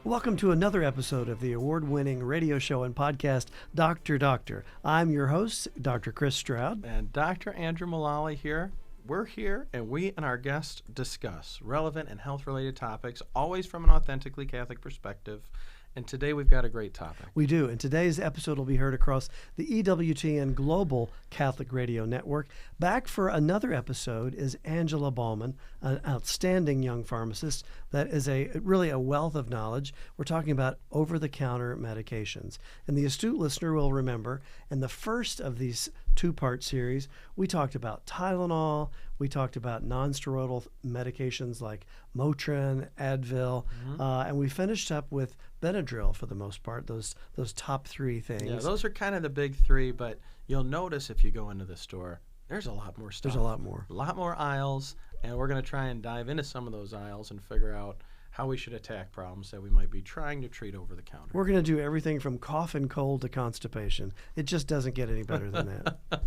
Welcome to another episode of the award-winning radio show and podcast, Dr. Doctor. I'm your host, Dr. Chris Stroud. And Dr. Andrew Mullally here. We're here, and we and our guests discuss relevant and health-related topics, always from an authentically Catholic perspective. And today we've got a great topic. We do. And today's episode will be heard across the EWTN Global Catholic Radio Network. Back for another episode is Angela Baalmann, an outstanding young pharmacist that is really a wealth of knowledge. We're talking about over-the-counter medications. And the astute listener will remember, in the first of these two-part series, we talked about Tylenol, we talked about non-steroidal medications like Motrin, Advil, and we finished up with Benadryl for the most part, those top three things. Yeah, those are kind of the big three, but you'll notice if you go into the store, there's a lot more stuff. There's a lot more. A lot more aisles, and we're going to try and dive into some of those aisles and figure out how we should attack problems that we might be trying to treat over the counter. We're going to do everything from cough and cold to constipation. It just doesn't get any better than that.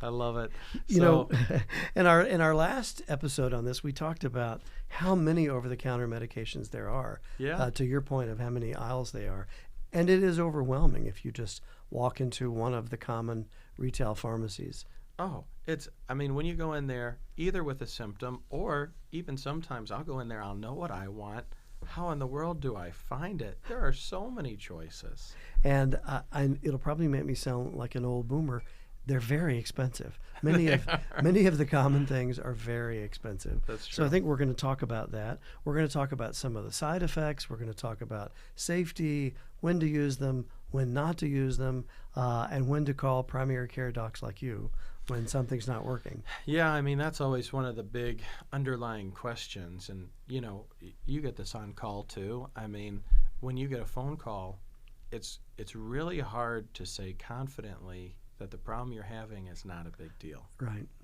I love it. You know, in our last episode on this, we talked about how many over-the-counter medications there are. Yeah. To your point of how many aisles they are. And it is overwhelming if you just walk into one of the common retail pharmacies. Oh, when you go in there, either with a symptom or even sometimes I'll go in there, I'll know what I want. How in the world do I find it? There are so many choices. And it'll probably make me sound like an old boomer. They're very expensive. Many of the common things are very expensive. That's true. So I think we're going to talk about that. We're going to talk about some of the side effects. We're going to talk about safety, when to use them, when not to use them, and when to call primary care docs like you when something's not working. Yeah, that's always one of the big underlying questions. And, you get this on call too. When you get a phone call, it's really hard to say confidently that the problem you're having is not a big deal.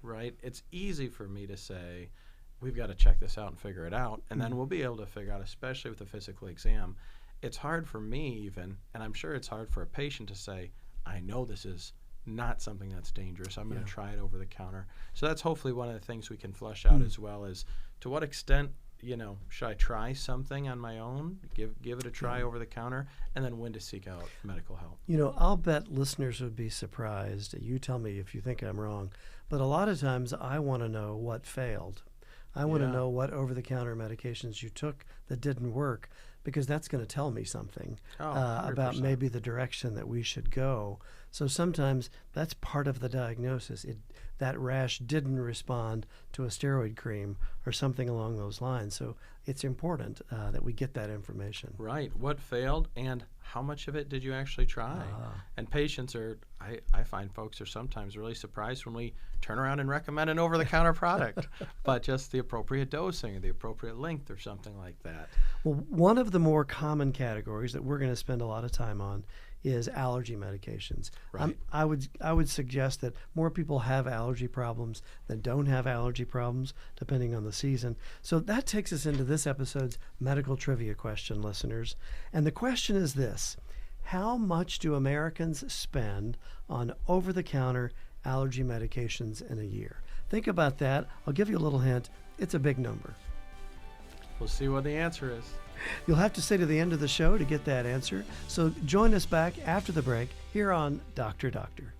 Right? It's easy for me to say, we've got to check this out and figure it out, and then we'll be able to figure out, especially with the physical exam. It's hard for me even, and I'm sure it's hard for a patient to say, I know this is not something that's dangerous. I'm going to try it over the counter. So that's hopefully one of the things we can flush out as well, is to what extent should I try something on my own, give it a try over the counter, and then when to seek out medical help? I'll bet listeners would be surprised. You tell me if you think I'm wrong. But a lot of times I want to know what failed. I want to know what over-the-counter medications you took that didn't work, because that's going to tell me something about maybe the direction that we should go. So sometimes that's part of the diagnosis. That rash didn't respond to a steroid cream or something along those lines. So it's important that we get that information. Right. What failed and how much of it did you actually try? And patients I find folks are sometimes really surprised when we turn around and recommend an over-the-counter product, but just the appropriate dosing or the appropriate length or something like that. Well, one of the more common categories that we're going to spend a lot of time on is allergy medications. Right. I would suggest that more people have allergy problems than don't have allergy problems, depending on the season. So that takes us into this episode's medical trivia question, listeners. And the question is this: how much do Americans spend on over-the-counter allergy medications in a year? Think about that. I'll give you a little hint. It's a big number. We'll see what the answer is. You'll have to stay to the end of the show to get that answer. So join us back after the break here on Dr. Doctor.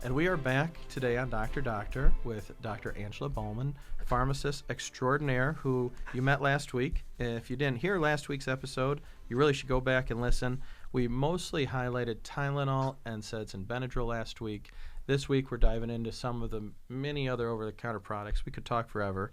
And we are back today on Dr. Doctor with Dr. Angela Baalmann, pharmacist extraordinaire, who you met last week. If you didn't hear last week's episode, you really should go back and listen. We mostly highlighted Tylenol, NSAIDs, and Benadryl last week. This week we're diving into some of the many other over-the-counter products. We could talk forever.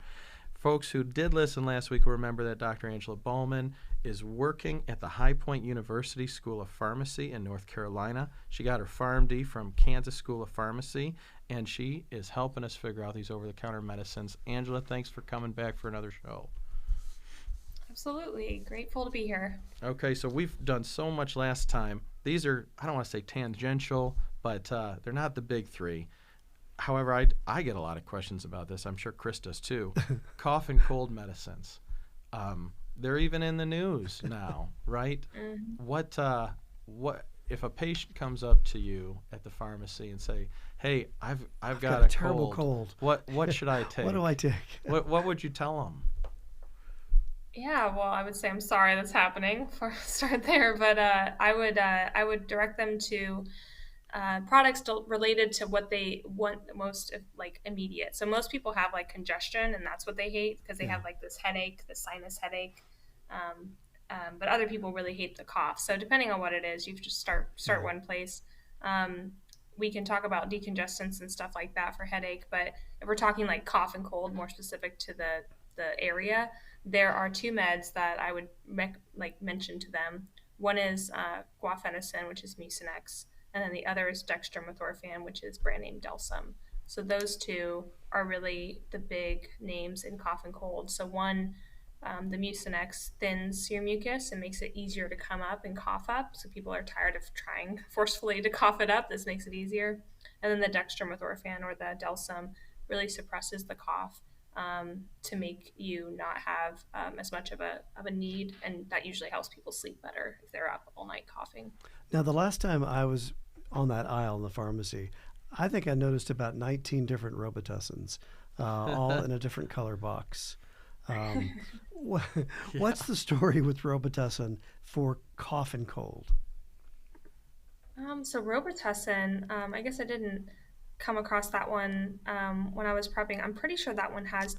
Folks who did listen last week will remember that Dr. Angela Baalmann is working at the High Point University School of Pharmacy in North Carolina. She got her PharmD from Kansas School of Pharmacy, and she is helping us figure out these over-the-counter medicines. Angela, thanks for coming back for another show. Absolutely. Grateful to be here. Okay, so we've done so much last time. These are, I don't want to say tangential, but they're not the big three. However, I get a lot of questions about this. I'm sure Chris does too. Cough and cold medicines. They're even in the news now, right? Mm-hmm. What if a patient comes up to you at the pharmacy and say, "Hey, I've got a a terrible cold. What should I take?" What do I take? What would you tell them? Yeah, well, I would say I'm sorry that's happening for start there, but I would direct them to products related to what they want the most, like immediate. So most people have like congestion, and that's what they hate because they Yeah. have like this headache, the sinus headache. Um, but other people really hate the cough. So depending on what it is, you just start Yeah. one place. Um, we can talk about decongestants and stuff like that for headache, but if we're talking like cough and cold, more specific to the area, there are two meds that I would mention to them. One is guafenicin, which is Mucinex, and then the other is dextromethorphan, which is brand name Delsum. So those two are really the big names in cough and cold. So one, the Mucinex thins your mucus and makes it easier to come up and cough up. So people are tired of trying forcefully to cough it up. This makes it easier. And then the dextromethorphan or the Delsum really suppresses the cough to make you not have as much of a need, and that usually helps people sleep better if they're up all night coughing. Now, the last time I was on that aisle in the pharmacy, I think I noticed about 19 different Robitussin, all in a different color box. Um, Yeah. what's the story with Robitussin for cough and cold? So Robitussin, I guess I didn't come across that one when I was prepping. I'm pretty sure that one has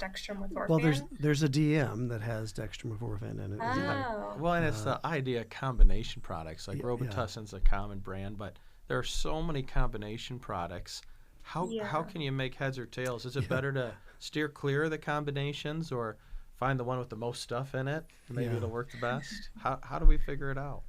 Well, there's dextromethorphan. there's a DM that has dextromethorphan in it as Yeah. well. Oh, Well, and it's Uh, the idea of combination products. Like yeah, Robitussin's a common brand, but there are so many combination products. How yeah. can you make heads or tails? Is it yeah, better to steer clear of the combinations or find the one with the most stuff in it? Maybe yeah. it'll work the best. How do we figure it out?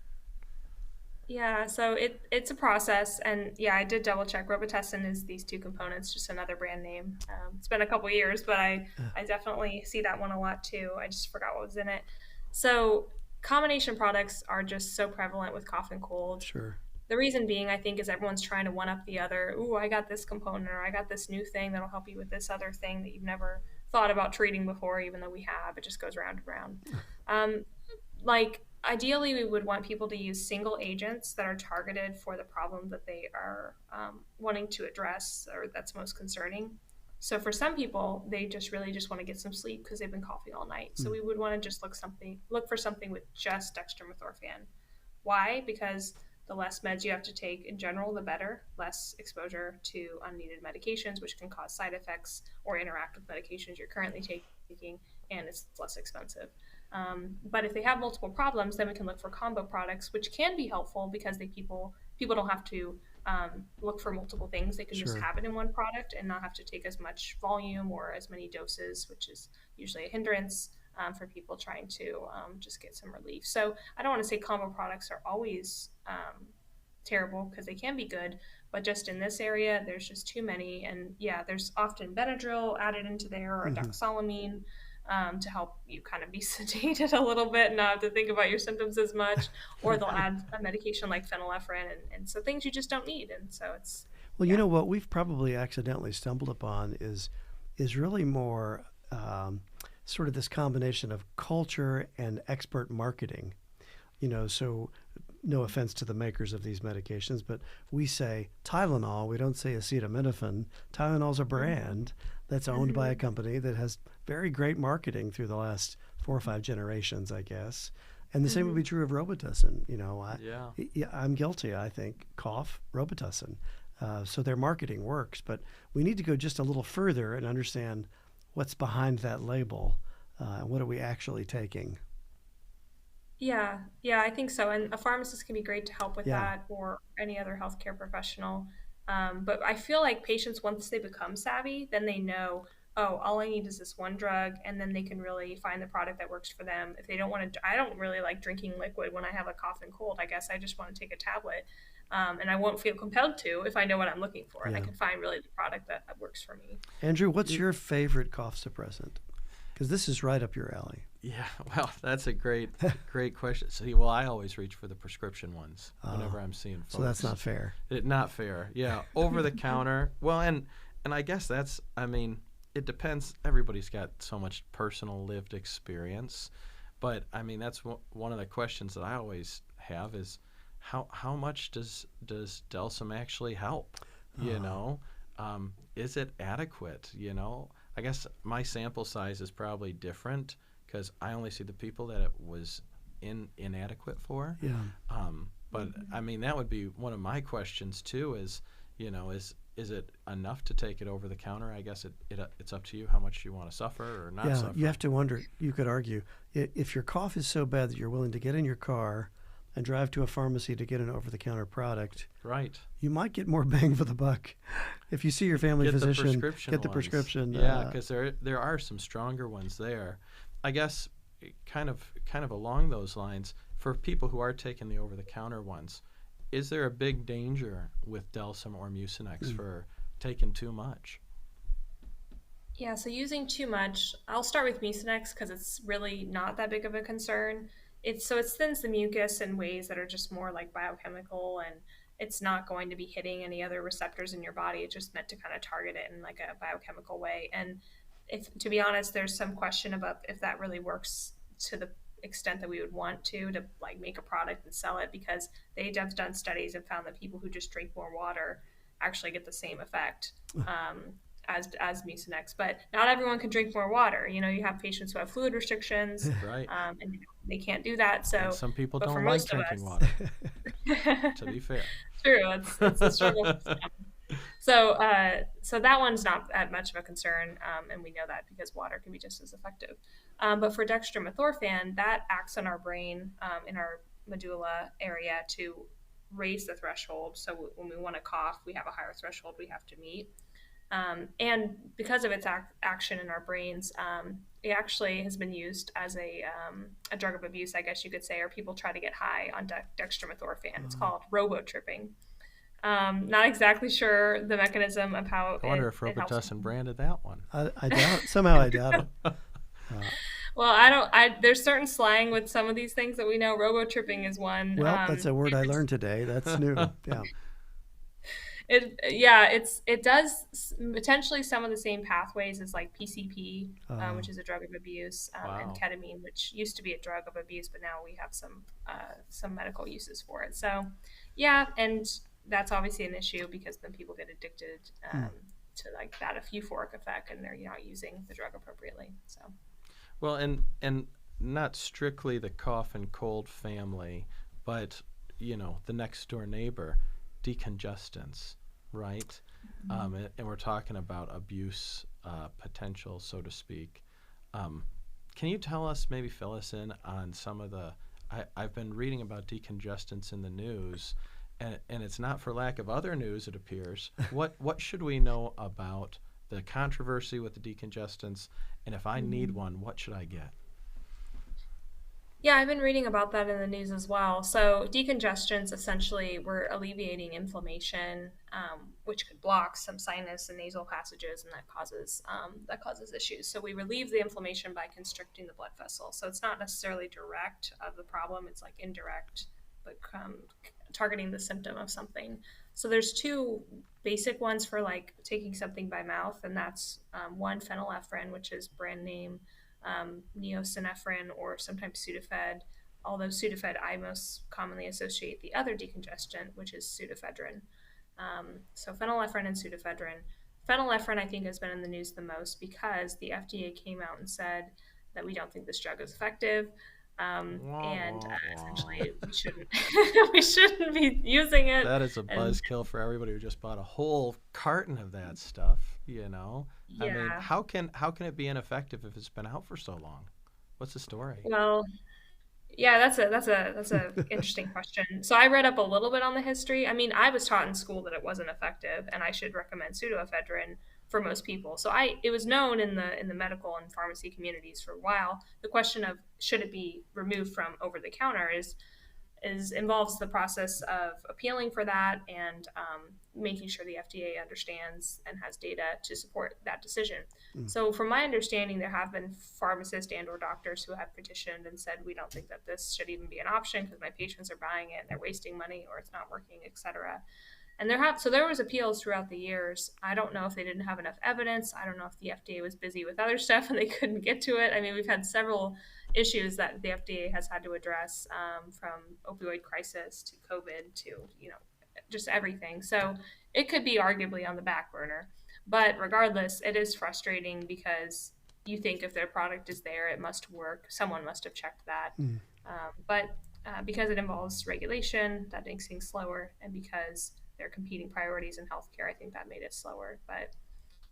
Yeah, so it's a process, and yeah, I did double check. Robitussin is these two components, just another brand name. It's been a couple years, but Uh, I definitely see that one a lot too. I just forgot what was in it. So combination products are just so prevalent with cough and cold. sure. The reason being, I think, is everyone's trying to one up the other. Ooh, I got this component, or I got this new thing that'll help you with this other thing that you've never thought about treating before, even though we have. It just goes round and round. Um, like ideally we would want people to use single agents that are targeted for the problem that they are wanting to address or that's most concerning. So for some people they just really just want to get some sleep because they've been coughing all night, so Mm, we would want to just look for something with just dextromethorphan. Why? Because the less meds you have to take in general, the better. Less exposure to unneeded medications, which can cause side effects or interact with medications you're currently taking, and it's less expensive. But if they have multiple problems, then we can look for combo products, which can be helpful because people don't have to look for multiple things. They can just sure. have it in one product and not have to take as much volume or as many doses, which is usually a hindrance for people trying to just get some relief. So I don't want to say combo products are always terrible because they can be good, but just in this area, there's just too many. And yeah, there's often Benadryl added into there or Hmm. doxylamine to help you kind of be sedated a little bit and not have to think about your symptoms as much. Or they'll add a medication like phenylephrine and so things you just don't need. And so it's, Well, you yeah. know what we've probably accidentally stumbled upon is really more sort of this combination of culture and expert marketing. So no offense to the makers of these medications, but we say Tylenol. We don't say acetaminophen. Tylenol's a Mm-hmm. brand that's owned by a Mm-hmm. company that has very great marketing through the last 4 or 5 generations, I guess. And the same would Mm-hmm. be true of Robitussin. Yeah. Yeah, I'm guilty. I think cough Robitussin. So their marketing works, but we need to go just a little further and understand what's behind that label. What are we actually taking? Yeah, yeah, I think so. And a pharmacist can be great to help with Yeah, that or any other healthcare professional. But I feel like patients, once they become savvy, then they know, oh, all I need is this one drug, and then they can really find the product that works for them. If they don't want to, I don't really like drinking liquid when I have a cough and cold. I guess I just want to take a tablet. And I won't feel compelled to if I know what I'm looking for and I yeah. can find really the product that works for me. Andrew, what's Y- your favorite cough suppressant? Because this is right up your alley. Yeah, well, that's a great question. See, well, I always reach for the prescription ones Uh, whenever I'm seeing so that's folks. not fair. Not fair. Yeah, over the counter. Well, and I guess that's. I mean, it depends. Everybody's got so much personal lived experience, but I mean that's one of the questions that I always have is how much does Delsum actually help? You Uh, know, is it adequate? I guess my sample size is probably different because I only see the people that it was inadequate for. Yeah. But I mean, that would be one of my questions too. Is is it enough to take it over the counter? I guess it's up to you how much you want to suffer or not Yeah, suffer. you have to wonder. You could argue if your cough is so bad that you're willing to get in your car and drive to a pharmacy to get an over-the-counter product. Right. You might get more bang for the buck if you see your family physician. Get the prescription. Yeah, because there are some stronger ones there. I guess kind of along those lines, for people who are taking the over-the-counter ones, is there a big danger with Delsym or Mucinex for taking too much? Yeah, so using too much, I'll start with Mucinex because it's really not that big of a concern. It thins the mucus in ways that are just more like biochemical, and it's not going to be hitting any other receptors in your body. It's just meant to kind of target it in like a biochemical way. And if, to be honest, there's some question about if that really works to the extent that we would want to like make a product and sell it, because they have done studies and found that people who just drink more water actually get the same effect as Mucinex. But not everyone can drink more water. You have patients who have fluid restrictions, Right. And they can't do that. So and some people but don't for like most of drinking us- water, to be fair. True, it's a struggle for some. So that one's not that much of a concern, and we know that because water can be just as effective. But for dextromethorphan, that acts on our brain in our medulla area to raise the threshold. So when we want to cough, we have a higher threshold we have to meet. And because of its action in our brains, it actually has been used as a drug of abuse, I guess you could say, or people try to get high on dextromethorphan. It's called robotripping. Not exactly sure the mechanism of how I wonder if it helps. Robitussin branded that one. I doubt. Somehow I doubt it. Well, there's certain slang with some of these things that we know. Robotripping is one. Well, that's a word I learned today. That's new. Yeah. It does potentially some of the same pathways as like PCP, which is a drug of abuse, and Wow. ketamine, which used to be a drug of abuse, but now we have some medical uses for it. So, yeah, and that's obviously an issue because then people get addicted to like that euphoric effect, and they're not using the drug appropriately. So, Well, and not strictly the cough and cold family, but the next door neighbor, decongestants, right? And we're talking about abuse potential, so to speak. Can you tell us, maybe fill us in on some of I've been reading about decongestants in the news, and it's not for lack of other news, it appears. What should we know about the controversy with the decongestants, and if I need one, what should I get? yeah, I've been reading about that in the news as well. So decongestants essentially were alleviating inflammation, which could block some sinus and nasal passages, and that causes issues. So we relieve the inflammation by constricting the blood vessel. So it's not necessarily direct of the problem; it's like indirect, but targeting the symptom of something. So there's two basic ones for like taking something by mouth, and that's one phenylephrine, which is brand name. Neosynephrine or sometimes Sudafed, although Sudafed I most commonly associate the other decongestant, which is pseudoephedrine. So phenylephrine and pseudoephedrine. Phenylephrine, I think, has been in the news the most because the FDA came out and said that we don't think this drug is effective. Essentially we shouldn't be using it. That is a buzzkill for everybody who just bought a whole carton of that stuff, Yeah. I mean, how can it be ineffective if it's been out for so long? What's the story? Well, yeah, that's a interesting question. So I read up a little bit on the history. I mean, I was taught in school that it wasn't effective, and I should recommend pseudoephedrine for most people. So it was known in the medical and pharmacy communities for a while. The question of should it be removed from over the counter involves the process of appealing for that and making sure the FDA understands and has data to support that decision. So from my understanding, there have been pharmacists and or doctors who have petitioned and said, we don't think that this should even be an option because my patients are buying it and they're wasting money or it's not working, etc. And there was appeals throughout the years. I don't know if they didn't have enough evidence. I don't know if the FDA was busy with other stuff and they couldn't get to it. I mean, we've had several issues that the FDA has had to address, from opioid crisis to COVID to, just everything. So it could be arguably on the back burner. But regardless, it is frustrating because you think if their product is there, it must work. Someone must have checked that. Mm. But because it involves regulation, that makes things slower. And because there are competing priorities in healthcare, I think that made it slower. But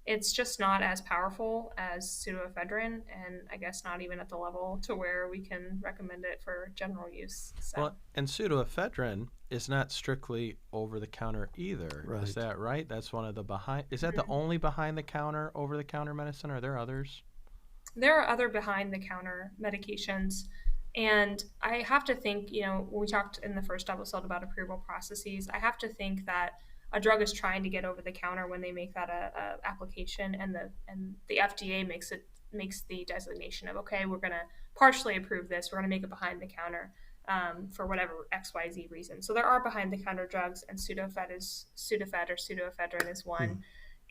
it's just not as powerful as pseudoephedrine, and I guess not even at the level to where we can recommend it for general use. So, Well, and pseudoephedrine is not strictly over the counter either. Right. Is that right? That's one of the behind. Is that the Mhm. only behind the counter over the counter medicine? Or are there others? There are other behind the counter medications. And I have to think, when we talked in the first episode about approval processes, I have to think that a drug is trying to get over the counter when they make that a application, and the FDA makes the designation of, okay, we're going to partially approve this, we're going to make it behind the counter, for whatever XYZ reason. So there are behind the counter drugs, and Sudafed or pseudoephedrine is Mm. one.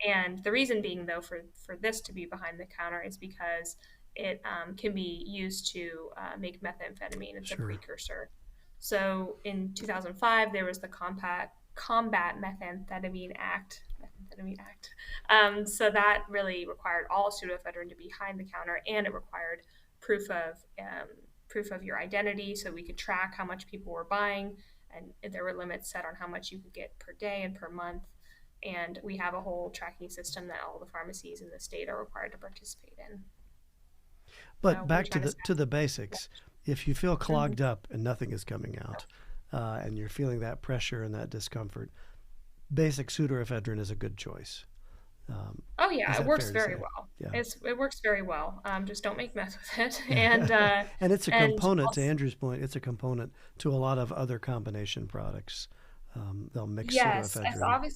And the reason being, though, for this to be behind the counter is because it can be used to make methamphetamine. It's a Sure. precursor. So in 2005, there was the Combat Methamphetamine Act. Methamphetamine Act. So that really required all pseudoephedrine to be behind the counter, and it required proof of proof of your identity, so we could track how much people were buying, and there were limits set on how much you could get per day and per month. And we have a whole tracking system that all the pharmacies in the state are required to participate in. But We're back to trying to the basics. If you feel Mhm. clogged up and nothing is coming out, and you're feeling that pressure and that discomfort, basic pseudoephedrine is a good choice. Oh Is yeah, it that works fair to very say? well. Yeah. It works very well. Just don't make mess with it. And And it's a and component, to also, Andrew's point, it's a component to a lot of other combination products. They'll mix yes, pseudoephedrine.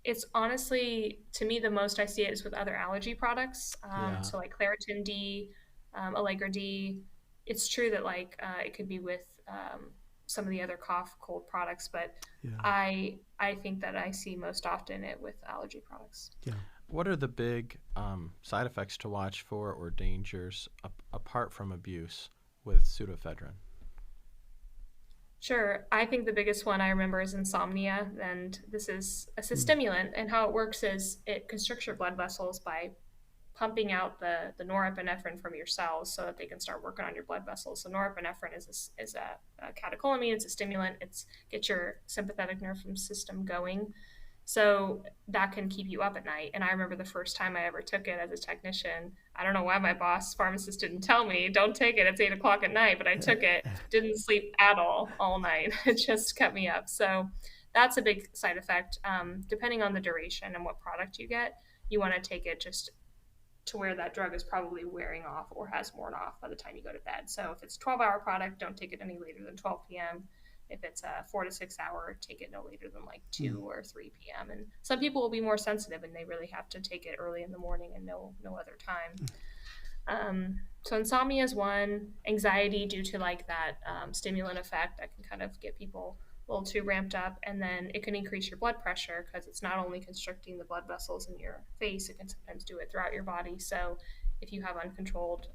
it's honestly, to me, the most I see it is with other allergy products. Yeah. So like Claritin D, Allegra D. It's true that like it could be with some of the other cough cold products, but Yeah. I think that I see most often it with allergy products. Yeah. What are the big side effects to watch for or dangers apart from abuse with pseudoephedrine? Sure. I think the biggest one I remember is insomnia, and this is a Mm. stimulant. And how it works is it constricts your blood vessels by pumping out the norepinephrine from your cells so that they can start working on your blood vessels. So norepinephrine is a catecholamine. It's a stimulant. It's get your sympathetic nervous system going. So that can keep you up at night. And I remember the first time I ever took it as a technician. I don't know why my boss pharmacist didn't tell me, don't take it. It's 8 o'clock at night. But I took it, didn't sleep at all night. It just kept me up. So that's a big side effect. Depending on the duration and what product you get, you want to take it just to where that drug is probably wearing off or has worn off by the time you go to bed. So if it's a 12-hour product, don't take it any later than 12 p.m. If it's a 4 to 6 hour, take it no later than like 2 Mm. or 3 p.m. And some people will be more sensitive and they really have to take it early in the morning and no other time. So insomnia is one. Anxiety due to like that stimulant effect that can kind of get people a little too ramped up, and then it can increase your blood pressure because it's not only constricting the blood vessels in your face, it can sometimes do it throughout your body. So if you have uncontrolled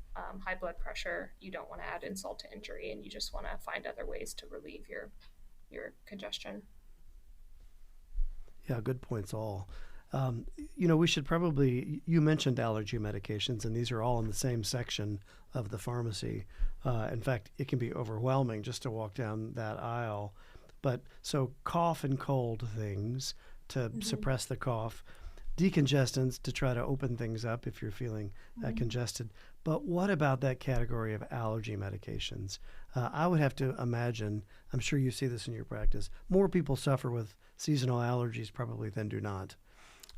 high blood pressure, you don't want to add insult to injury, and you just want to find other ways to relieve your congestion. Yeah, good points all. Um, we should probably, you mentioned allergy medications, and these are all in the same section of the pharmacy. In fact, it can be overwhelming just to walk down that aisle. But so cough and cold things to Mm-hmm. suppress the cough, decongestants to try to open things up if you're feeling Mm-hmm. congested. But what about that category of allergy medications? I would have to imagine, I'm sure you see this in your practice, more people suffer with seasonal allergies probably than do not.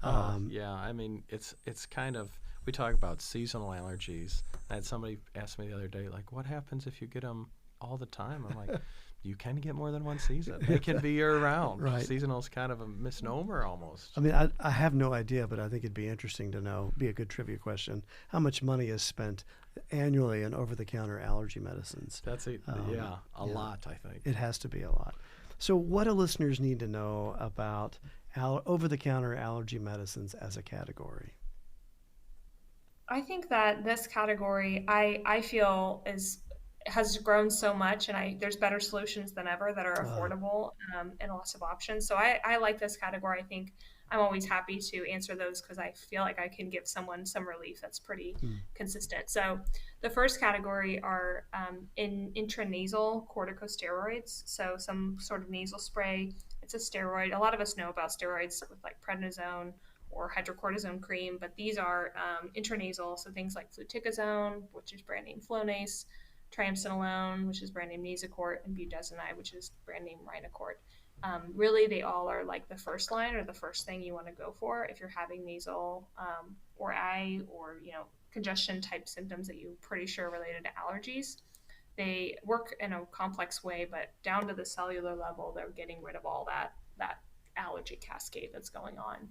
Um, Yeah, I mean, it's kind of, we talk about seasonal allergies. I had somebody ask me the other day, like, what happens if you get them all the time? I'm like, you can get more than one season. They can be year round. Right. Seasonal is kind of a misnomer almost. I mean, I have no idea, but I think it'd be interesting to know, be a good trivia question, how much money is spent annually in over-the-counter allergy medicines? That's a Yeah. lot, I think. It has to be a lot. So what do listeners need to know about over-the-counter allergy medicines as a category? I think that this category, I feel has grown so much, and there's better solutions than ever that are Uh, affordable, and lots of options. So I like this category. I think I'm always happy to answer those because I feel like I can give someone some relief that's pretty Mm. consistent. So the first category are in intranasal corticosteroids. So some sort of nasal spray. It's a steroid. A lot of us know about steroids with like prednisone or hydrocortisone cream, but these are intranasal. So things like fluticasone, which is brand name Flonase, triamcinolone, which is brand name Nasacort, and budesonide, which is brand name Rhinocort. Really, they all are like the first line or the first thing you want to go for if you're having nasal or eye or congestion type symptoms that you're pretty sure are related to allergies. They work in a complex way, but down to the cellular level, they're getting rid of all that allergy cascade that's going on.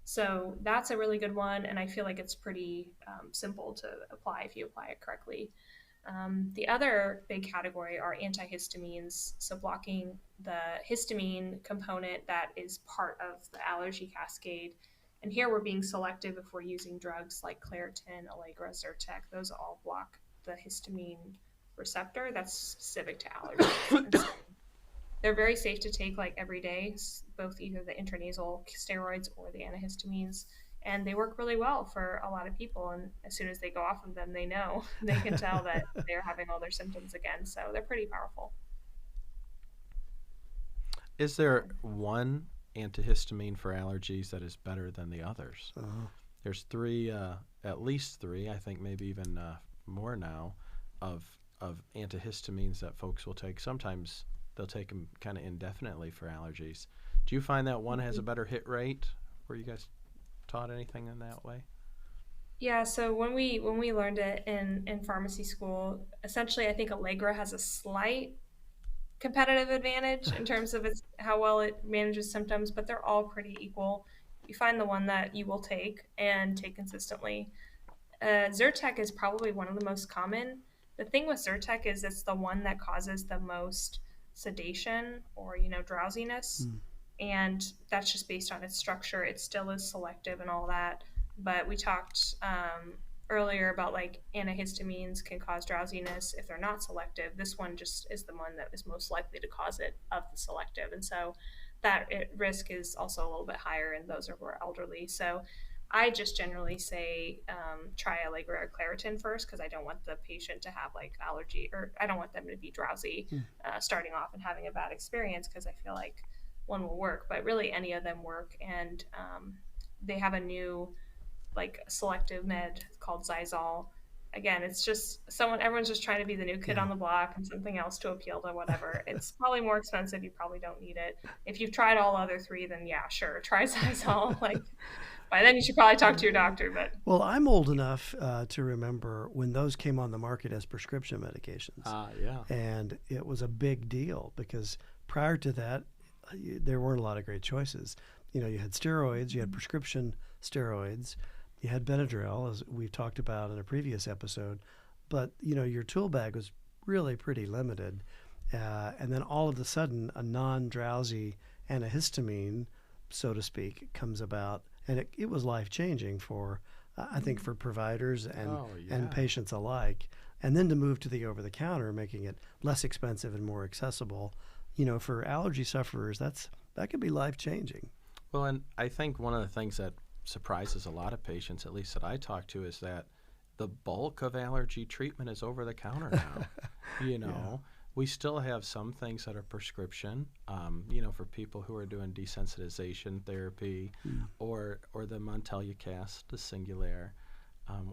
So that's a really good one, and I feel like it's pretty simple to apply if you apply it correctly. The other big category are antihistamines, so blocking the histamine component that is part of the allergy cascade. And here we're being selective if we're using drugs like Claritin, Allegra, Zyrtec. Those all block the histamine receptor that's specific to allergies. So they're very safe to take like every day, both either the intranasal steroids or the antihistamines. And they work really well for a lot of people. And as soon as they go off of them, they know they can tell that they're having all their symptoms again. So they're pretty powerful. Is there one antihistamine for allergies that is better than the others? Uh-huh. There's three, at least three, I think maybe even more now, of antihistamines that folks will take. Sometimes they'll take them kind of indefinitely for allergies. Do you find that one has a better hit rate? Were you guys taught anything in that way? Yeah, so when we learned it in pharmacy school, essentially I think Allegra has a slight competitive advantage in terms of how well it manages symptoms, but they're all pretty equal. You find the one that you will take and take consistently. Zyrtec is probably one of the most common. The thing with Zyrtec is it's the one that causes the most sedation or drowsiness, Mm. and that's just based on its structure. It still is selective and all that, but we talked earlier about like antihistamines can cause drowsiness if they're not selective. This one just is the one that is most likely to cause it of the selective, and so that risk is also a little bit higher in those who are elderly. So I just generally say try Allegra or Claritin first because I don't want the patient to have like allergy, or I don't want them to be drowsy starting off and having a bad experience, because I feel like one will work, but really any of them work. And they have a new like selective med called Zizal. Again, it's just everyone's just trying to be the new kid on the block and something else to appeal to whatever. It's probably more expensive. You probably don't need it. If you've tried all other three, then yeah, sure, try Zizal. Like by then you should probably talk to your doctor. But Well, I'm old enough to remember when those came on the market as prescription medications. Yeah. And it was a big deal because prior to that, there weren't a lot of great choices. You had steroids, you had prescription steroids, you had Benadryl, as we've talked about in a previous episode, but your tool bag was really pretty limited. And then all of a sudden, a non-drowsy antihistamine, so to speak, comes about, and it was life-changing for, I think, for providers and patients alike. And then to move to the over-the-counter, making it less expensive and more accessible, for allergy sufferers, that could be life-changing. Well, and I think one of the things that surprises a lot of patients, at least that I talk to, is that the bulk of allergy treatment is over the counter now. Yeah. We still have some things that are prescription, for people who are doing desensitization therapy or the Montelukast, the Singulair,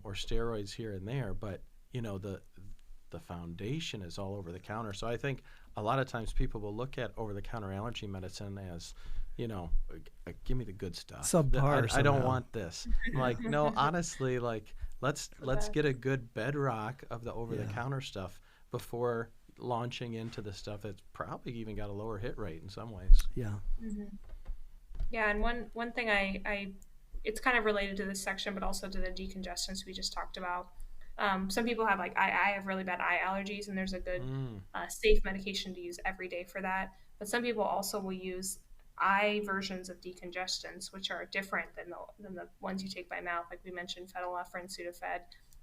or steroids here and there. But, the foundation is all over the counter. So I think a lot of times people will look at over-the-counter allergy medicine as, give me the good stuff. Subpar I don't somehow. want this. Like, no, honestly, like let's get a good bedrock of the over-the-counter stuff before launching into the stuff that's probably even got a lower hit rate in some ways. Yeah. mm-hmm. Yeah, and one thing I it's kind of related to this section, but also to the decongestants we just talked about. Some people have like I have really bad eye allergies, and there's a good safe medication to use every day for that. But some people also will use eye versions of decongestants, which are different than the ones you take by mouth. Like we mentioned, phenylephrine, Sudafed.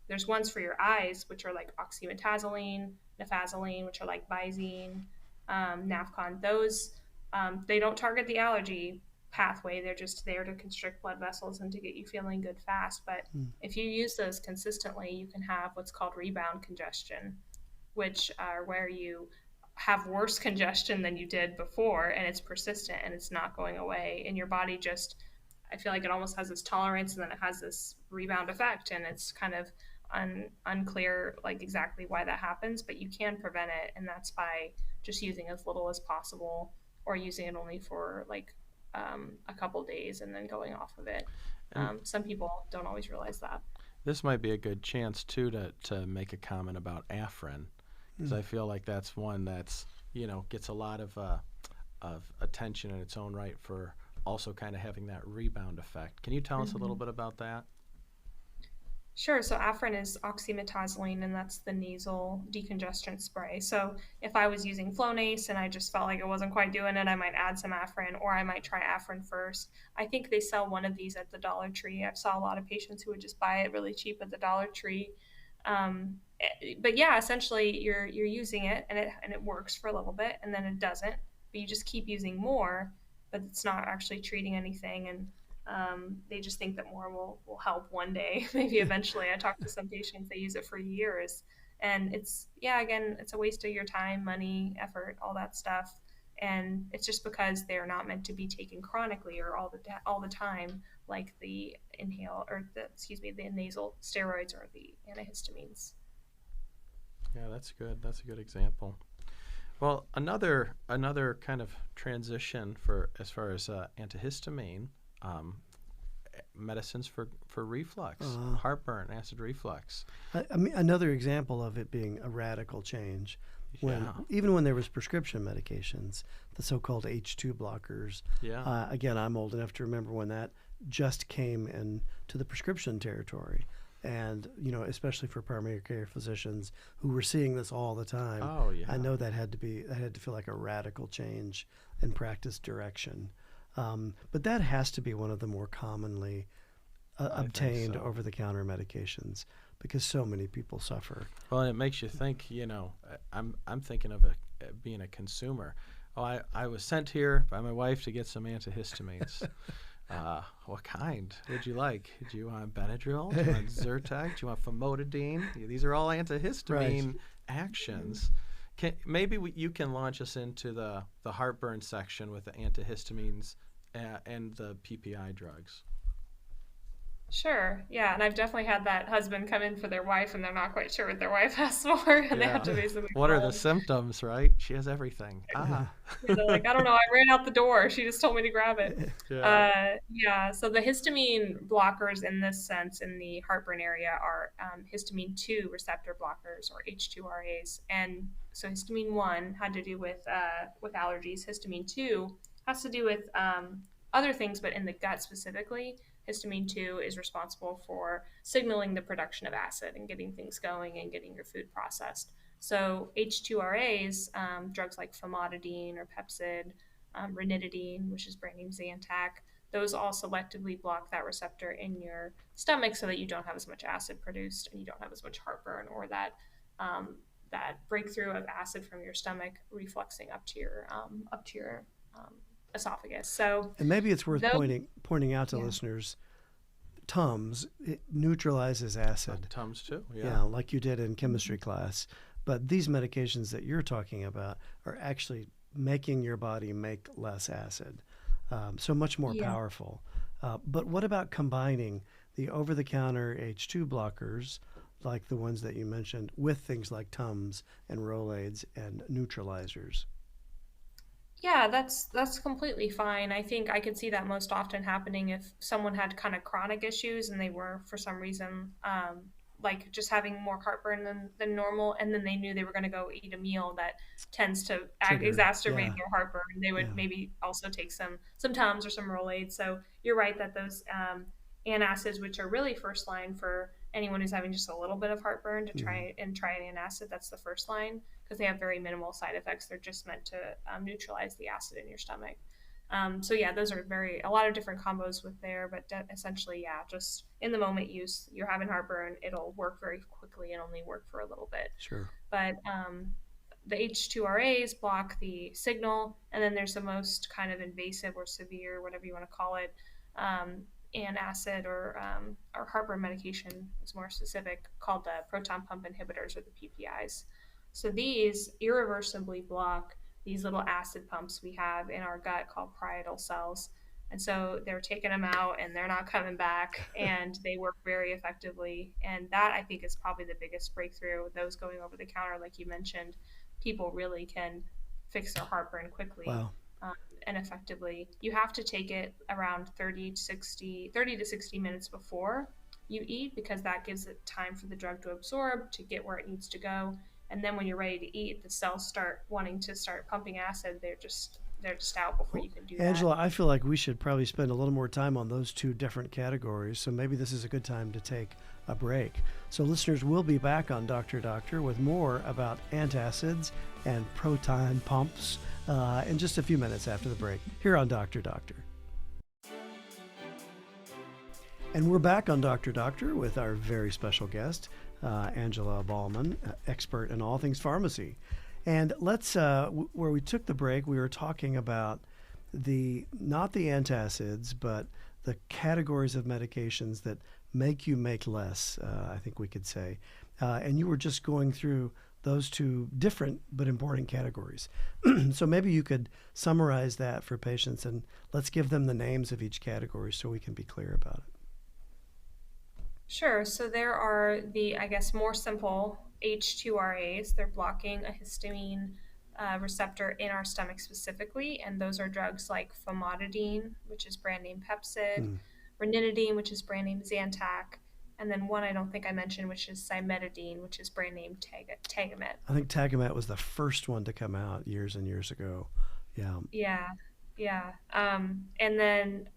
There's ones for your eyes, which are like oxymetazoline, nafazoline, which are like Visine, Nafcon. Those they don't target the allergy, pathway. They're just there to constrict blood vessels and to get you feeling good fast. But if you use those consistently, you can have what's called rebound congestion, which are where you have worse congestion than you did before, and it's persistent and it's not going away. And your body just, I feel like it almost has this tolerance, and then it has this rebound effect, and it's kind of unclear like exactly why that happens, but you can prevent it, and that's by just using as little as possible, or using it only for like a couple days and then going off of it. Some people don't always realize that. This might be a good chance too to make a comment about Afrin, because I feel like that's one that's gets a lot of attention in its own right for also kind of having that rebound effect. Can you tell us a little bit about that? Sure. So Afrin is oxymetazoline, and that's the nasal decongestant spray. So if I was using Flonase and I just felt like it wasn't quite doing it, I might add some Afrin, or I might try Afrin first. I think they sell one of these at the Dollar Tree. I've saw a lot of patients who would just buy it really cheap at the Dollar Tree. But yeah, essentially you're using it, and it works for a little bit, and then it doesn't. But you just keep using more, but it's not actually treating anything, and they just think that more will help one day. Maybe eventually. I talked to some patients, they use it for years. And again, it's a waste of your time, money, effort, all that stuff. And it's just because they're not meant to be taken chronically or all the time, like the the nasal steroids or the antihistamines. Yeah, that's good. That's a good example. Well, another kind of transition for as far as antihistamine medicines for reflux, heartburn, acid reflux. I mean, another example of it being a radical change, even when there was prescription medications, the so-called H2 blockers. Yeah. Again, I'm old enough to remember when that just came into the prescription territory. And, especially for primary care physicians who were seeing this all the time. Oh, yeah. I know that had to feel like a radical change in practice direction. But that has to be one of the more commonly obtained over-the-counter medications, because so many people suffer. Well, and it makes you think. I'm thinking of being a consumer. Oh, I was sent here by my wife to get some antihistamines. What kind would you like? Do you want Benadryl? Do you want Zyrtec? Do you want famotidine? These are all antihistamine actions. Maybe you can launch us into the heartburn section with the antihistamines and the PPI drugs. Sure. Yeah. And I've definitely had that husband come in for their wife, and they're not quite sure what their wife has for, and they have to basically What are the symptoms, right? She has everything. They're like, I don't know, I ran out the door. She just told me to grab it. So the histamine blockers in this sense in the heartburn area are histamine 2 receptor blockers, or H2RAs. And so histamine 1 had to do with allergies. Histamine 2 has to do with other things, but in the gut specifically. Histamine 2 is responsible for signaling the production of acid and getting things going and getting your food processed. So H2RAs, drugs like famotidine or Pepcid, ranitidine, which is brand name Zantac, those all selectively block that receptor in your stomach so that you don't have as much acid produced and you don't have as much heartburn, or that breakthrough of acid from your stomach refluxing up to your esophagus. So, and maybe it's worth pointing out to listeners, Tums, it neutralizes acid. Tums too, yeah, like you did in chemistry class. But these medications that you're talking about are actually making your body make less acid, so much more powerful. But what about combining the over-the-counter H2 blockers, like the ones that you mentioned, with things like Tums and Rolaids and neutralizers? Yeah, that's completely fine. I think I could see that most often happening if someone had kind of chronic issues and they were, for some reason, like just having more heartburn than normal, and then they knew they were going to go eat a meal that tends to exacerbate their heartburn. They would maybe also take some Tums or some Rolaids. So you're right that those antacids, which are really first line for anyone who's having just a little bit of heartburn, to try an antacid, that's the first line, because they have very minimal side effects. They're just meant to neutralize the acid in your stomach. So yeah, those are a lot of different combos with there, but essentially, just in the moment use, you're having heartburn, it'll work very quickly and only work for a little bit. Sure. But the H2RAs block the signal, and then there's the most kind of invasive or severe, whatever you want to call it, antacid or heartburn medication is more specific, called the proton pump inhibitors or the PPIs. So these irreversibly block these little acid pumps we have in our gut called parietal cells. And so they're taking them out and they're not coming back, and they work very effectively. And that, I think, is probably the biggest breakthrough. Those going over the counter, like you mentioned, people really can fix their heartburn quickly. Wow. And effectively. You have to take it around 30 to 60 minutes before you eat, because that gives it time for the drug to absorb, to get where it needs to go. And then when you're ready to eat, the cells start wanting to start pumping acid. They're just out before you can do Angela, that. I feel like we should probably spend a little more time on those two different categories. So maybe this is a good time to take a break. So listeners, we'll be back on Dr. Doctor with more about antacids and proton pumps in just a few minutes after the break here on Dr. Doctor. And we're back on Dr. Doctor with our very special guest, Angela Baalmann, expert in all things pharmacy. And let's, where we took the break, we were talking about not the antacids, but the categories of medications that make you make less, I think we could say. And you were just going through those two different but important categories. So maybe you could summarize that for patients, and let's give them the names of each category so we can be clear about it. Sure. So there are the, I guess, more simple H2RAs. They're blocking a histamine receptor in our stomach specifically, and those are drugs like famotidine, which is brand name Pepcid, ranitidine, which is brand name Zantac, and then one I don't think I mentioned, which is cimetidine, which is brand name Tagamet. I think Tagamet was the first one to come out years and years ago. Yeah. Yeah. Yeah. And then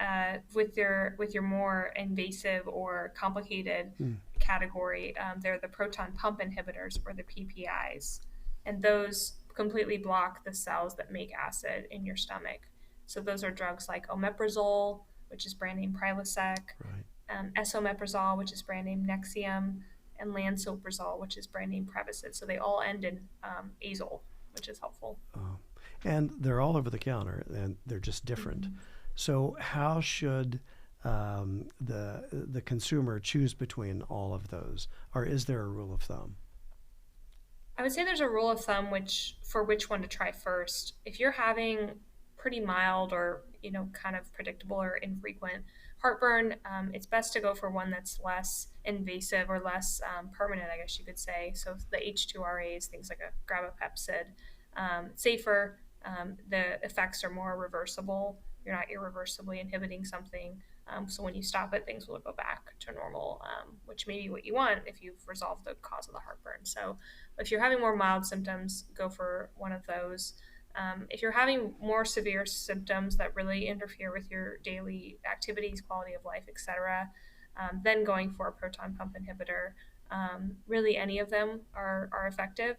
with your more invasive or complicated category, they're the proton pump inhibitors, or the PPIs. And those completely block the cells that make acid in your stomach. So those are drugs like omeprazole, which is brand name Prilosec, Right. esomeprazole, which is brand name Nexium, and lansoprazole, which is brand name Prevacid. So they all end in azole, which is helpful. And they're all over the counter, and they're just different. So how should the consumer choose between all of those, or is there a rule of thumb? I would say there's a rule of thumb for which one to try first. If you're having pretty mild or kind of predictable or infrequent heartburn, it's best to go for one that's less invasive or less permanent, I guess you could say. So the H2RAs, things like a Gabapepsid, safer. The effects are more reversible. You're not irreversibly inhibiting something. So when you stop it, things will go back to normal, which may be what you want if you've resolved the cause of the heartburn. So if you're having more mild symptoms, go for one of those. If you're having more severe symptoms that really interfere with your daily activities, quality of life, etc., then going for a proton pump inhibitor. Really, any of them are effective.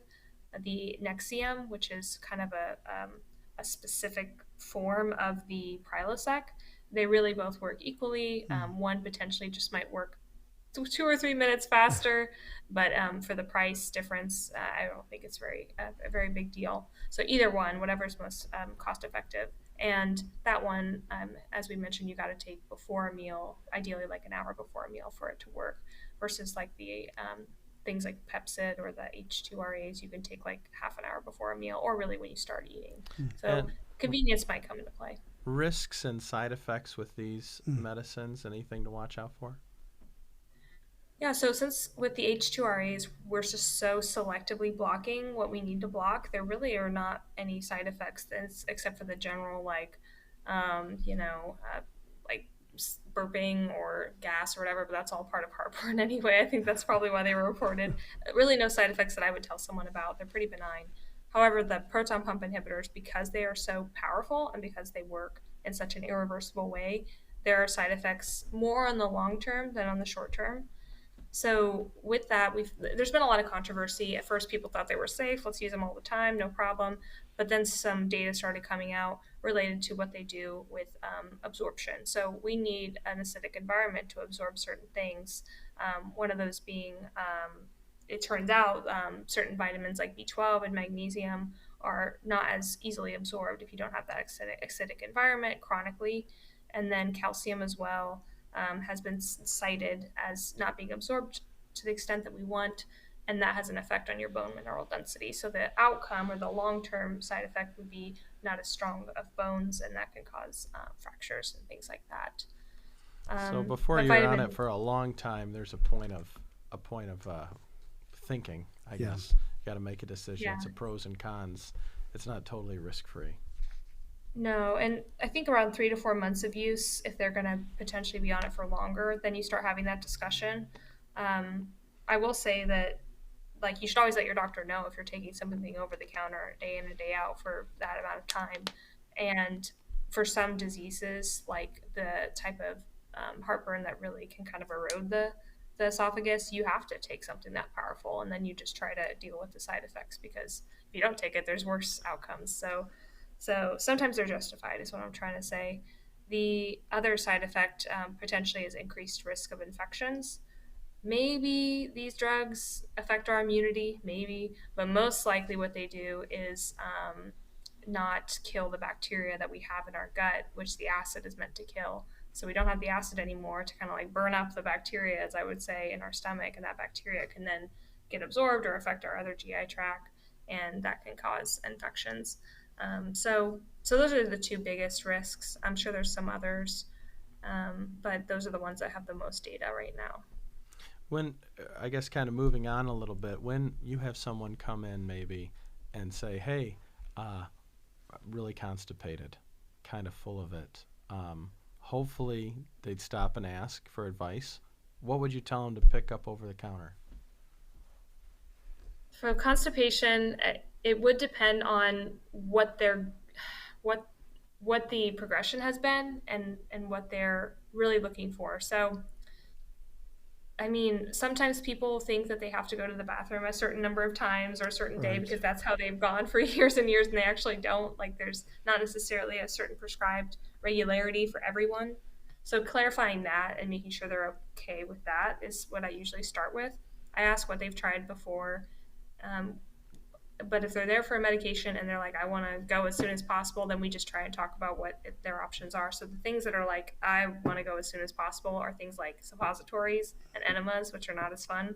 The Nexium, which is kind of a specific form of the Prilosec, they really both work equally. One potentially just might work 2 or 3 minutes faster, but for the price difference, I don't think it's a very big deal. So either one, whatever's most cost effective. And that one, as we mentioned, you got to take before a meal, ideally like an hour before a meal for it to work, versus like the things like Pepcid or the H2RAs, you can take like half an hour before a meal, or really when you start eating. So And convenience might come into play. risks and side effects with these medicines, anything to watch out for? Yeah, so since with the H2RAs, we're just so selectively blocking what we need to block, there really are not any side effects except for the general, like, like burping or gas or whatever, but that's all part of heartburn anyway. I think that's probably why they were reported. Really no side effects that I would tell someone about. They're pretty benign. However, the proton pump inhibitors, because they are so powerful and because they work in such an irreversible way, there are side effects more on the long term than on the short term. So with that, there's been a lot of controversy. At first, people thought they were safe. Let's use them all the time, no problem. But then some data started coming out related to what they do with absorption. So we need an acidic environment to absorb certain things. One of those being it turns out certain vitamins like B12 and magnesium are not as easily absorbed if you don't have that acidic environment chronically. And then calcium as well has been cited as not being absorbed to the extent that we want, and that has an effect on your bone mineral density. So the outcome or the long-term side effect would be not as strong of bones, and that can cause fractures and things like that. So before you're on it for a long time, there's a point of thinking, I guess. You got to make a decision. Yeah. It's a pros and cons. It's not totally risk-free. No, and I think around 3 to 4 months of use, if they're going to potentially be on it for longer, then you start having that discussion. I will say that, like, you should always let your doctor know if you're taking something over the counter day in and day out for that amount of time. And for some diseases, like the type of heartburn that really can kind of erode the esophagus, you have to take something that powerful, and then you just try to deal with the side effects, because if you don't take it, there's worse outcomes. So sometimes they're justified, is what I'm trying to say. The other side effect potentially is increased risk of infections. Maybe these drugs affect our immunity, maybe, but most likely what they do is not kill the bacteria that we have in our gut, which the acid is meant to kill. So we don't have the acid anymore to kind of like burn up the bacteria, as I would say, in our stomach, and that bacteria can then get absorbed or affect our other GI tract, and that can cause infections. So those are the two biggest risks. I'm sure there's some others, but those are the ones that have the most data right now. When, I guess kind of moving on a little bit, when you have someone come in maybe and say, hey, really constipated, kind of full of it, hopefully they'd stop and ask for advice. What would you tell them to pick up over the counter? For constipation, it would depend on what the progression has been and what they're really looking for. So, I mean, sometimes people think that they have to go to the bathroom a certain number of times or a certain day because that's how they've gone for years and years, and they actually don't. Like, there's not necessarily a certain prescribed regularity for everyone. So clarifying that and making sure they're okay with that is what I usually start with. I ask what they've tried before. But if they're there for a medication and they're like, I want to go as soon as possible, then we just try and talk about what their options are. So the things that are like, I want to go as soon as possible, are things like suppositories and enemas, which are not as fun.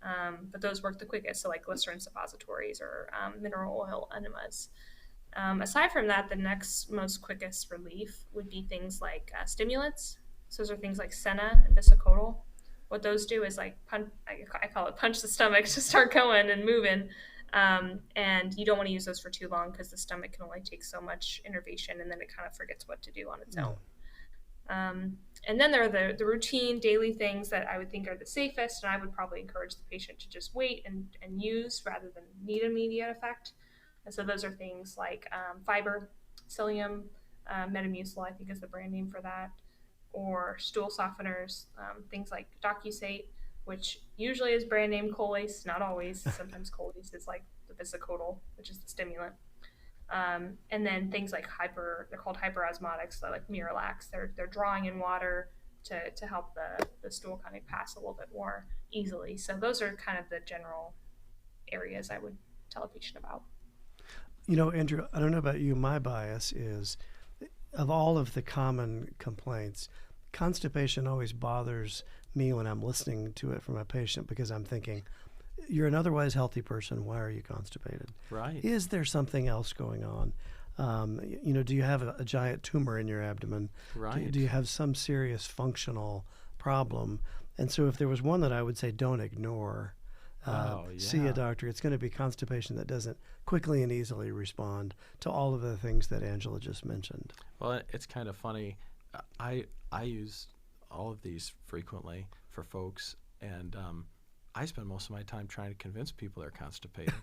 But those work the quickest. So like glycerin suppositories or mineral oil enemas. Aside from that, the next most quickest relief would be things like stimulants. So those are things like senna and bisacodyl. What those do is like I call it punch the stomach to start going and moving. And you don't want to use those for too long because the stomach can only take so much innervation, and then it kind of forgets what to do on its own. And then there are the routine daily things that I would think are the safest, and I would probably encourage the patient to just wait and use rather than need immediate effect. And so those are things like fiber, psyllium, Metamucil, I think is the brand name for that, or stool softeners, things like Docusate, which usually is brand name Colace, not always. Sometimes Colace is like the bisacodyl, which is the stimulant. And then things like they're called hyperosmotics, so like Miralax. They're drawing in water to help the stool kind of pass a little bit more easily. So those are kind of the general areas I would tell a patient about. You know, Andrew, I don't know about you. My bias is, of all of the common complaints, constipation always bothers me when I'm listening to it from a patient, because I'm thinking, you're an otherwise healthy person. Why are you constipated? Right. Is there something else going on? Do you have a giant tumor in your abdomen? Right. Do you have some serious functional problem? And so if there was one that I would say don't ignore, see a doctor. It's going to be constipation that doesn't quickly and easily respond to all of the things that Angela just mentioned. Well, it's kind of funny. I use all of these frequently for folks, and I spend most of my time trying to convince people they're constipated.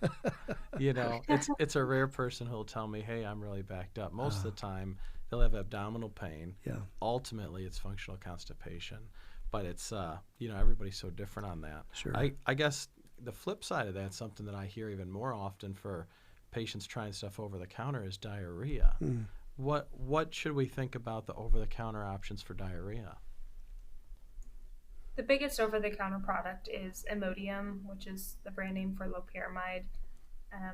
It's a rare person who'll tell me, hey, I'm really backed up. Most of the time, they'll have abdominal pain. Yeah. Ultimately, it's functional constipation. But it's, everybody's so different on that. Sure. I guess the flip side of that, something that I hear even more often for patients trying stuff over the counter, is diarrhea. What should we think about the over the counter options for diarrhea? The biggest over-the-counter product is Imodium, which is the brand name for loperamide.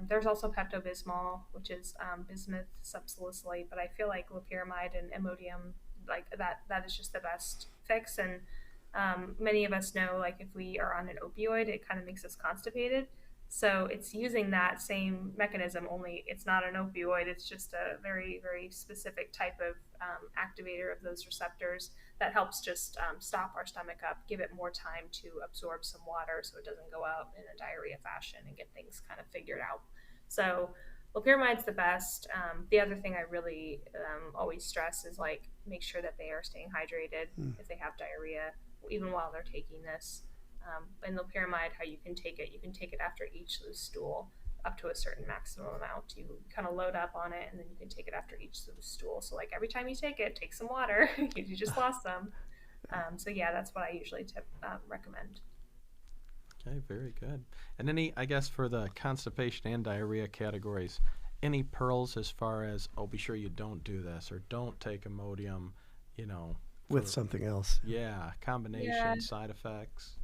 There's also Pepto-Bismol, which is bismuth subsalicylate, but I feel like loperamide and Imodium, like that is just the best fix. And many of us know, like if we are on an opioid, it kind of makes us constipated. So it's using that same mechanism, only it's not an opioid. It's just a very, very specific type of activator of those receptors that helps just stop our stomach up, give it more time to absorb some water so it doesn't go out in a diarrhea fashion and get things kind of figured out. So lopiramide's the best. The other thing I really always stress is like make sure that they are staying hydrated if they have diarrhea, even while they're taking this. And loperamide, how you can take it after each loose stool up to a certain maximum amount. You kind of load up on it, and then you can take it after each loose stool. So like every time you take it, take some water. You just lost some. So yeah, that's what I usually recommend. Okay, very good. And any, I guess, for the constipation and diarrhea categories, any pearls as far as, oh, be sure you don't do this or don't take Imodium, you know. With something else. Yeah, combination, side effects.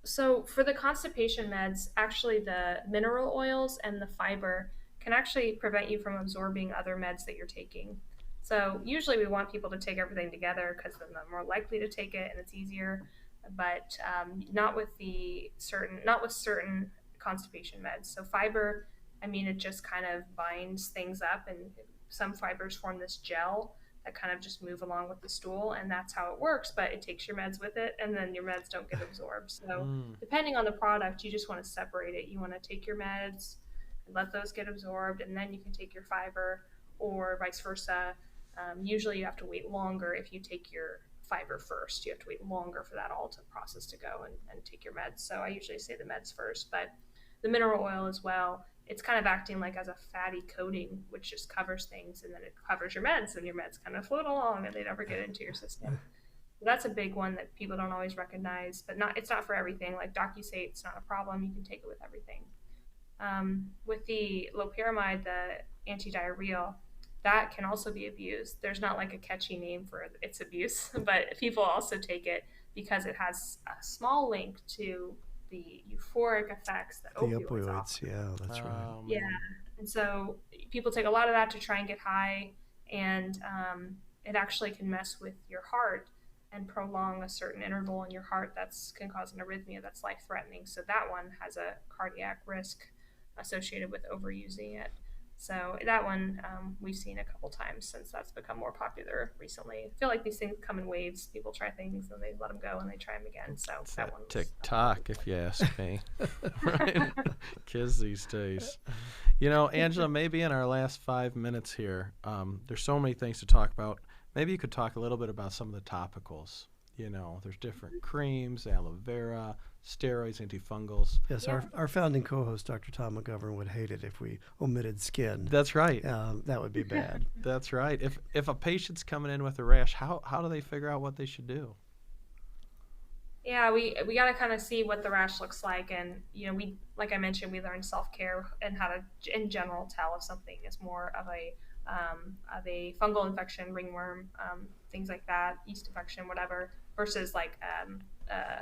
So for the constipation meds, actually the mineral oils and the fiber can actually prevent you from absorbing other meds that you're taking. So usually we want people to take everything together because then they're more likely to take it and it's easier. But not with certain constipation meds. So fiber, I mean, it just kind of binds things up, and some fibers form this gel that kind of just move along with the stool, and that's how it works. But it takes your meds with it, and then your meds don't get absorbed. So depending on the product, you just want to separate it. You want to take your meds and let those get absorbed, and then you can take your fiber, or vice versa. Usually you have to wait longer if you take your fiber first. You have to wait longer for that all to process to go and take your meds. So I usually say the meds first, but the mineral oil as well, it's kind of acting like as a fatty coating, which just covers things, and then it covers your meds, and your meds kind of float along and they never get into your system. So that's a big one that people don't always recognize, but it's not for everything. Like Docusate, it's not a problem. You can take it with everything. With the loperamide, the antidiarrheal, that can also be abused. There's not like a catchy name for its abuse, but people also take it because it has a small link to the euphoric effects that opioids offer. Yeah, that's right. Yeah, and so people take a lot of that to try and get high, and it actually can mess with your heart and prolong a certain interval in your heart can cause an arrhythmia that's life-threatening. So that one has a cardiac risk associated with overusing it. So that one we've seen a couple times since that's become more popular recently. I feel like these things come in waves. People try things and they let them go and they try them again. So it's that one TikTok, if you ask me. Right? Kids these days. You know, Angela, maybe in our last 5 minutes here, there's so many things to talk about. Maybe you could talk a little bit about some of the topicals. You know, there's different creams, aloe vera, steroids, antifungals. Yes, yeah. Our founding co-host, Dr. Tom McGovern, would hate it if we omitted skin. That's right. That would be bad. That's right. If a patient's coming in with a rash, how do they figure out what they should do? Yeah, we got to kind of see what the rash looks like, and you know, we, like I mentioned, we learned self-care and how to, in general, tell if something is more of a fungal infection, ringworm, things like that, yeast infection, whatever, versus like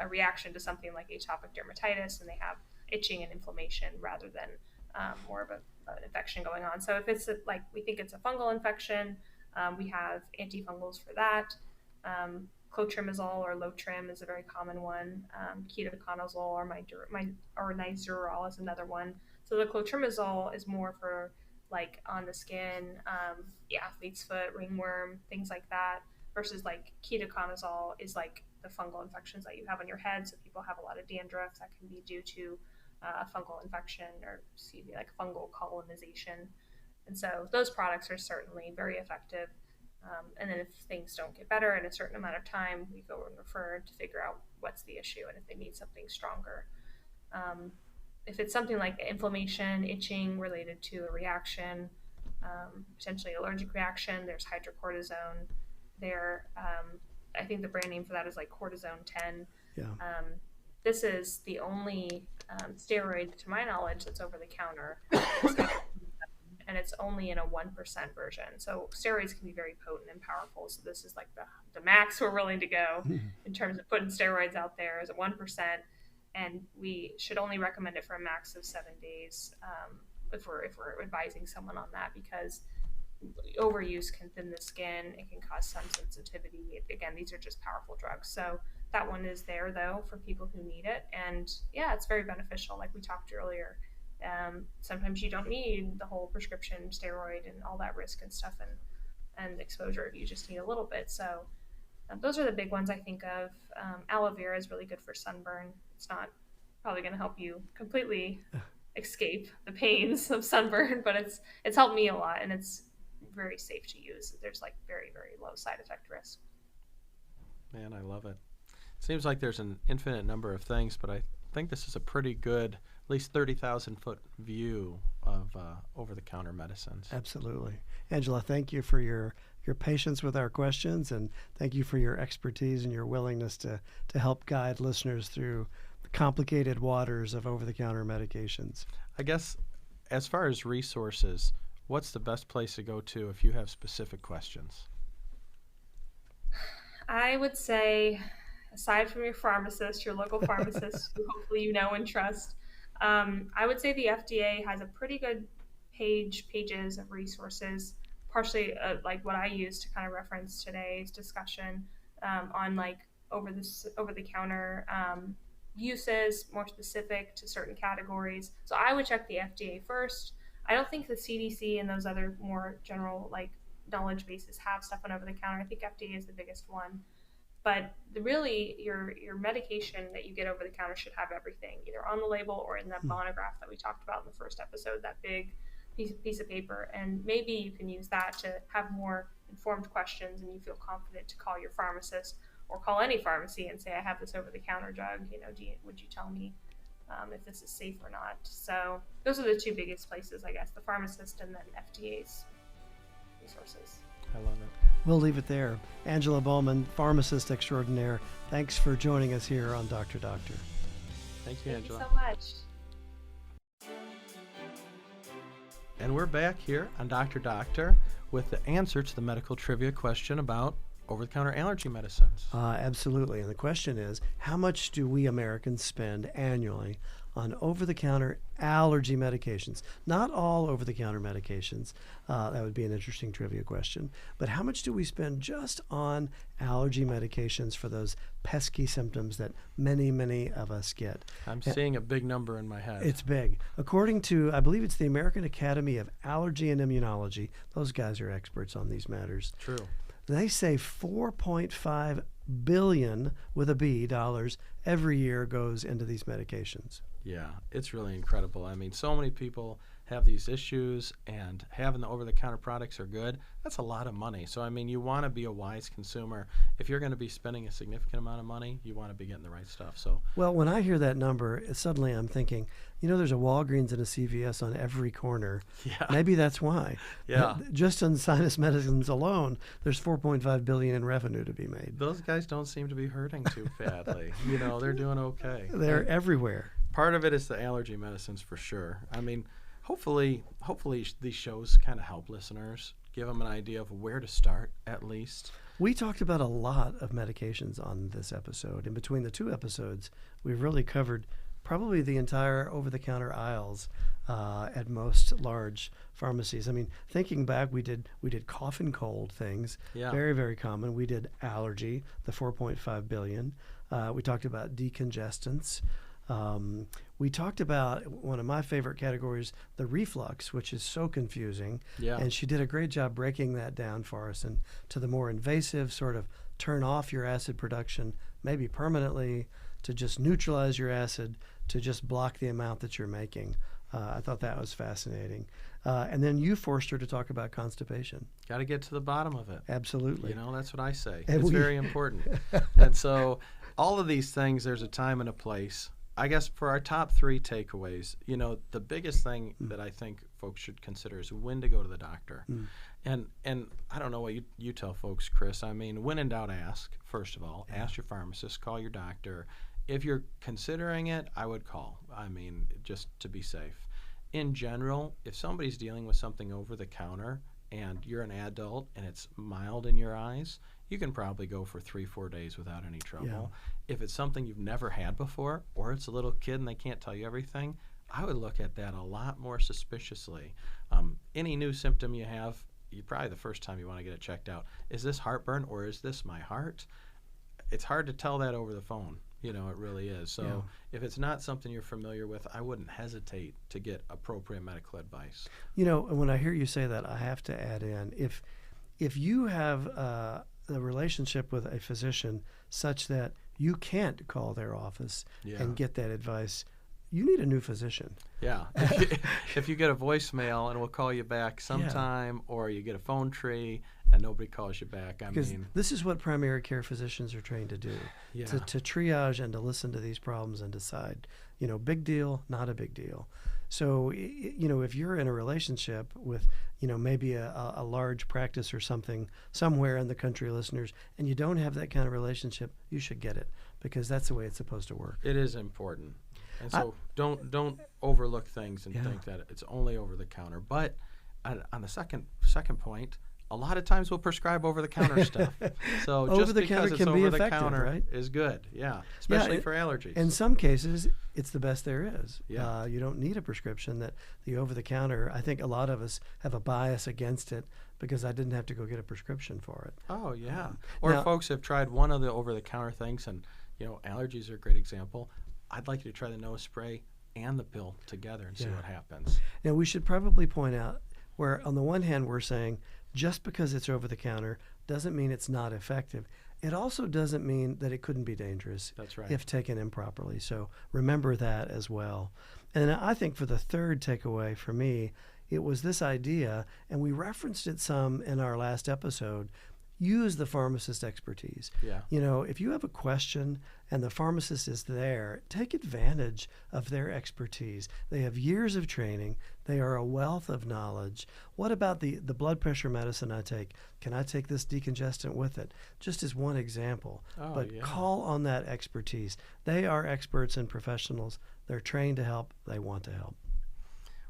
a reaction to something like atopic dermatitis, and they have itching and inflammation rather than more of an infection going on. So if it's like we think it's a fungal infection, we have antifungals for that. Clotrimazole or Lotrim is a very common one. Ketoconazole or Nizoral is another one. So the clotrimazole is more for like on the skin, athlete's foot, ringworm, things like that, versus like ketoconazole is like the fungal infections that you have on your head. So people have a lot of dandruff that can be due to a fungal infection or like fungal colonization. And so those products are certainly very effective. And then if things don't get better in a certain amount of time, we go and refer to figure out what's the issue and if they need something stronger. If it's something like inflammation, itching related to a reaction, potentially allergic reaction, there's hydrocortisone. I think the brand name for that is like cortisone 10. Yeah. This is the only steroid, to my knowledge, that's over the counter. and it's only in a 1% version. So steroids can be very potent and powerful. So this is like the max we're willing to go in terms of putting steroids out there is a 1%, and we should only recommend it for a max of 7 days if we're advising someone on that, because overuse can thin the skin. It can cause sun sensitivity. Again, these are just powerful drugs. So that one is there though for people who need it, and yeah, it's very beneficial. Like we talked earlier, sometimes you don't need the whole prescription steroid and all that risk and stuff and exposure. You just need a little bit. So those are the big ones I think of. Aloe vera is really good for sunburn. It's not probably going to help you completely escape the pains of sunburn, but it's helped me a lot, and it's very safe to use. There's like very, very low side effect risk. Man, I love it. Seems like there's an infinite number of things, but I think this is a pretty good, at least 30,000-foot view of over-the-counter medicines. Absolutely. Angela, thank you for your patience with our questions, and thank you for your expertise and your willingness to help guide listeners through the complicated waters of over-the-counter medications. I guess as far as resources, what's the best place to go to if you have specific questions? I would say, aside from your pharmacist, your local pharmacist, who hopefully you know and trust, I would say the FDA has a pretty good pages of resources, partially like what I use to kind of reference today's discussion on like over the counter uses, more specific to certain categories. So I would check the FDA first. I don't think the CDC and those other more general like knowledge bases have stuff on over the counter. I think FDA is the biggest one. But really, your medication that you get over the counter should have everything, either on the label or in that monograph that we talked about in the first episode, that big piece of paper. And maybe you can use that to have more informed questions, and you feel confident to call your pharmacist or call any pharmacy and say, I have this over-the-counter drug. Would you tell me if this is safe or not? So those are the two biggest places, I guess, the pharmacist and then FDA's resources. I love it. We'll leave it there. Angela Baalmann, pharmacist extraordinaire, thanks for joining us here on Dr. Doctor. Thank you, Angela. Thank you so much. And we're back here on Dr. Doctor with the answer to the medical trivia question about over-the-counter allergy medicines. Absolutely. And the question is, how much do we Americans spend annually on over-the-counter allergy medications? Not all over-the-counter medications. That would be an interesting trivia question. But how much do we spend just on allergy medications for those pesky symptoms that many, many of us get? I'm seeing a big number in my head. It's big. According to, I believe it's the American Academy of Allergy and Immunology, those guys are experts on these matters. True. They say $4.5 billion with a B dollars every year goes into these medications. Yeah, it's really incredible. I mean, so many people have these issues, and having the over-the-counter products are good. That's a lot of money. So, I mean, you want to be a wise consumer. If you're going to be spending a significant amount of money, you want to be getting the right stuff. So, well, when I hear that number, suddenly I'm thinking, there's a Walgreens and a CVS on every corner. yeah, Maybe that's why. yeah. Just on sinus medicines alone, there's $4.5 billion in revenue to be made. Those guys don't seem to be hurting too badly. They're doing okay. They're everywhere. Part of it is the allergy medicines for sure. I mean, hopefully these shows kind of help listeners, give them an idea of where to start at least. We talked about a lot of medications on this episode. In between the two episodes, we've really covered probably the entire over-the-counter aisles at most large pharmacies. I mean, thinking back, we did cough and cold things, very, very common. We did allergy, the $4.5 billion. We talked about decongestants. We talked about one of my favorite categories, the reflux, which is so confusing. Yeah. And she did a great job breaking that down for us, and to the more invasive sort of turn off your acid production, maybe permanently, to just neutralize your acid, to just block the amount that you're making. I thought that was fascinating. And then you forced her to talk about constipation. Got to get to the bottom of it. Absolutely. That's what I say. And it's very important. And so all of these things, there's a time and a place. I guess for our top three takeaways, the biggest thing that I think folks should consider is when to go to the doctor. And I don't know what you tell folks, Chris. I mean, when in doubt, ask, first of all. Ask your pharmacist, call your doctor. If you're considering it, I would call. I mean, just to be safe. in general, if somebody's dealing with something over the counter and you're an adult and it's mild in your eyes, you can probably go for 3-4 days without any trouble. Yeah. If it's something you've never had before, or it's a little kid and they can't tell you everything, I would look at that a lot more suspiciously. Any new symptom you have, probably the first time you want to get it checked out. Is this heartburn or is this my heart? It's hard to tell that over the phone. It really is. So if it's not something you're familiar with, I wouldn't hesitate to get appropriate medical advice. When I hear you say that, I have to add in, if you have a relationship with a physician such that you can't call their office and get that advice, you need a new physician. Yeah. If you get a voicemail and we'll call you back sometime, or you get a phone tree and nobody calls you back, because this is what primary care physicians are trained to do, to triage and to listen to these problems and decide, big deal, not a big deal. So, if you're in a relationship with, maybe a large practice or something somewhere in the country, listeners, and you don't have that kind of relationship, you should get it, because that's the way it's supposed to work. It is important. And so don't overlook things and think that it's only over the counter. But on the second point, a lot of times we'll prescribe over-the-counter stuff. So just because it's over-the-counter right? is good, especially for allergies. In some cases, it's the best there is. Yeah. You don't need a prescription. That the over-the-counter, I think a lot of us have a bias against it because I didn't have to go get a prescription for it. Oh, yeah. Or folks have tried one of the over-the-counter things, and, allergies are a great example. I'd like you to try the nose spray and the pill together and see what happens. Now, we should probably point out where, on the one hand, we're saying just because it's over the counter doesn't mean it's not effective. It also doesn't mean that it couldn't be dangerous. That's right. If taken improperly. So remember that as well. And I think for the third takeaway for me, it was this idea, and we referenced it some in our last episode. Use the pharmacist expertise. Yeah. If you have a question and the pharmacist is there, take advantage of their expertise. They have years of training. They are a wealth of knowledge. What about the blood pressure medicine I take? Can I take this decongestant with it? Just as one example. But call on that expertise. They are experts and professionals. They're trained to help. They want to help.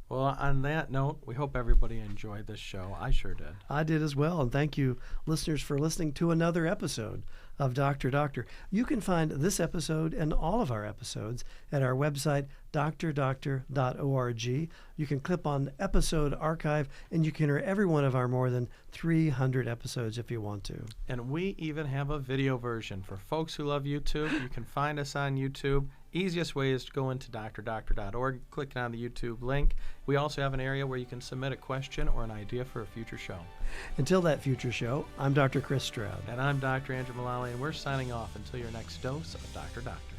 Well, on that note, we hope everybody enjoyed this show. I sure did. I did as well. And thank you, listeners, for listening to another episode of Dr. Doctor. You can find this episode and all of our episodes at our website, drdoctor.org. You can click on Episode Archive, and you can hear every one of our more than 300 episodes if you want to. And we even have a video version for folks who love YouTube. You can find us on YouTube. Easiest way is to go into drdoctor.org, click on the YouTube link. We also have an area where you can submit a question or an idea for a future show. Until that future show, I'm Dr. Chris Stroud. And I'm Dr. Andrew Mullally, and we're signing off until your next dose of Dr. Doctor.